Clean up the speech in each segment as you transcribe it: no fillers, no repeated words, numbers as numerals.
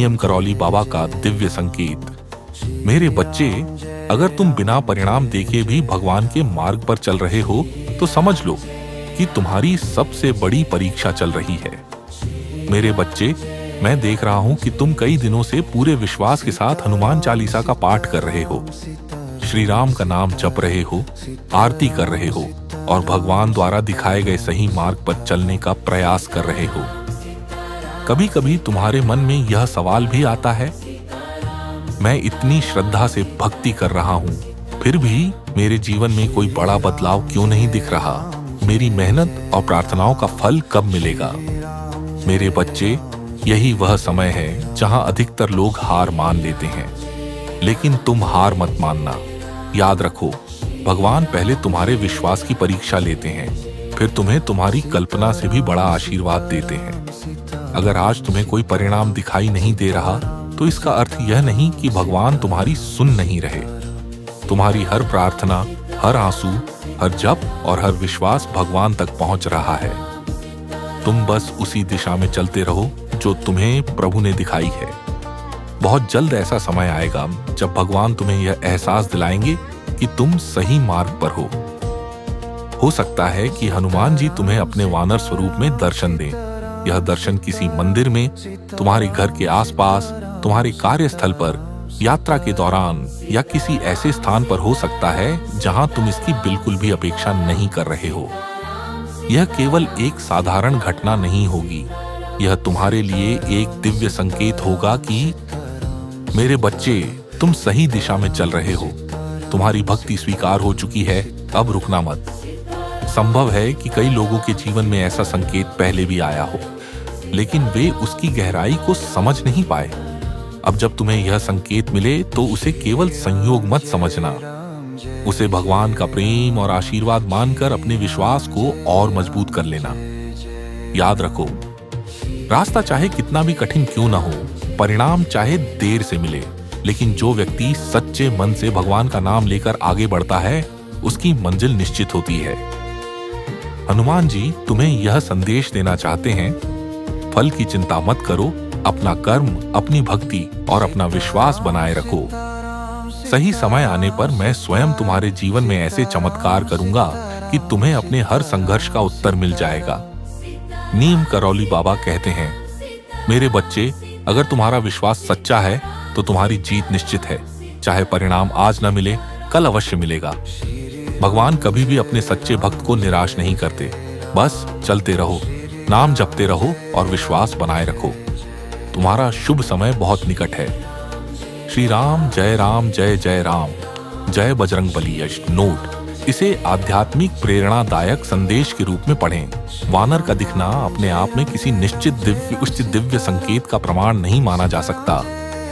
नियम करौली बाबा का दिव्य संकेत। मेरे बच्चे, अगर तुम बिना परिणाम देखे भी भगवान के मार्ग पर चल रहे हो तो समझ लो कि तुम्हारी सबसे बड़ी परीक्षा चल रही है। मेरे बच्चे, मैं देख रहा हूं कि तुम कई दिनों से पूरे विश्वास के साथ हनुमान चालीसा का पाठ कर रहे हो, श्री राम का नाम जप रहे हो, आरती कर रहे हो और भगवान द्वारा दिखाए गए सही मार्ग पर चलने का प्रयास कर रहे हो। कभी कभी तुम्हारे मन में यह सवाल भी आता है, मैं इतनी श्रद्धा से भक्ति कर रहा हूँ, फिर भी मेरे जीवन में कोई बड़ा बदलाव क्यों नहीं दिख रहा? मेरी मेहनत और प्रार्थनाओं का फल कब मिलेगा? मेरे बच्चे, यही वह समय है जहां अधिकतर लोग हार मान लेते हैं, लेकिन तुम हार मत मानना। याद रखो, भगवान पहले तुम्हारे विश्वास की परीक्षा लेते हैं, फिर तुम्हें तुम्हारी कल्पना से भी बड़ा आशीर्वाद देते हैं। अगर आज तुम्हें कोई परिणाम दिखाई नहीं दे रहा तो इसका अर्थ यह नहीं कि भगवान तुम्हारी सुन नहीं रहे। तुम्हारी हर प्रार्थना, हर आंसू, हर जप और हर विश्वास भगवान तक पहुंच रहा है। तुम बस उसी दिशा में चलते रहो जो तुम्हें प्रभु ने दिखाई है। बहुत जल्द ऐसा समय आएगा जब भगवान तुम्हें यह एहसास दिलाएंगे कि तुम सही मार्ग पर हो सकता है कि हनुमान जी तुम्हें अपने वानर स्वरूप में दर्शन दें। यह दर्शन किसी मंदिर में, तुम्हारे घर के आसपास, तुम्हारे कार्यस्थल पर, यात्रा के दौरान या किसी ऐसे स्थान पर हो सकता है जहां तुम इसकी बिल्कुल भी अपेक्षा नहीं कर रहे हो। यह केवल एक साधारण घटना नहीं होगी, यह तुम्हारे लिए एक दिव्य संकेत होगा कि मेरे बच्चे, तुम सही दिशा में चल रहे हो, तुम्हारी भक्ति स्वीकार हो चुकी है, अब रुकना मत। संभव है कि कई लोगों के जीवन में ऐसा संकेत पहले भी आया हो, लेकिन वे उसकी गहराई को समझ नहीं पाए। अब जब तुम्हें यह संकेत मिले तो उसे केवल संयोग मत समझना, उसे भगवान का प्रेम और आशीर्वाद मानकर अपने विश्वास को और मजबूत कर लेना। याद रखो, रास्ता चाहे कितना भी कठिन क्यों ना हो, परिणाम चाहे देर से मिले, लेकिन जो व्यक्ति सच्चे मन से भगवान का नाम लेकर आगे बढ़ता है उसकी मंजिल निश्चित होती है। हनुमान जी तुम्हें यह संदेश देना चाहते हैं, फल की चिंता मत करो, अपना कर्म, अपनी भक्ति और अपना विश्वास बनाए रखो। सही समय आने पर मैं स्वयं तुम्हारे जीवन में ऐसे चमत्कार करूंगा कि तुम्हें अपने हर संघर्ष का उत्तर मिल जाएगा। नियम करौली बाबा कहते हैं, मेरे बच्चे, अगर तुम्हारा विश्वास सच्चा है तो तुम्हारी जीत निश्चित है। चाहे परिणाम आज न मिले, कल अवश्य मिलेगा। भगवान कभी भी अपने सच्चे भक्त को निराश नहीं करते। बस चलते रहो, नाम जपते रहो और विश्वास बनाए रखो। तुम्हारा शुभ समय बहुत निकट है। श्री राम जय जय राम, जय बजरंगबली। नोट, इसे आध्यात्मिक प्रेरणादायक संदेश के रूप में पढ़ें। वानर का दिखना अपने आप में किसी निश्चित दिव्य संकेत का प्रमाण नहीं माना जा सकता।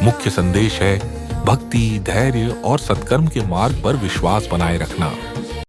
मुख्य संदेश है भक्ति, धैर्य और सत्कर्म के मार्ग पर विश्वास बनाए रखना।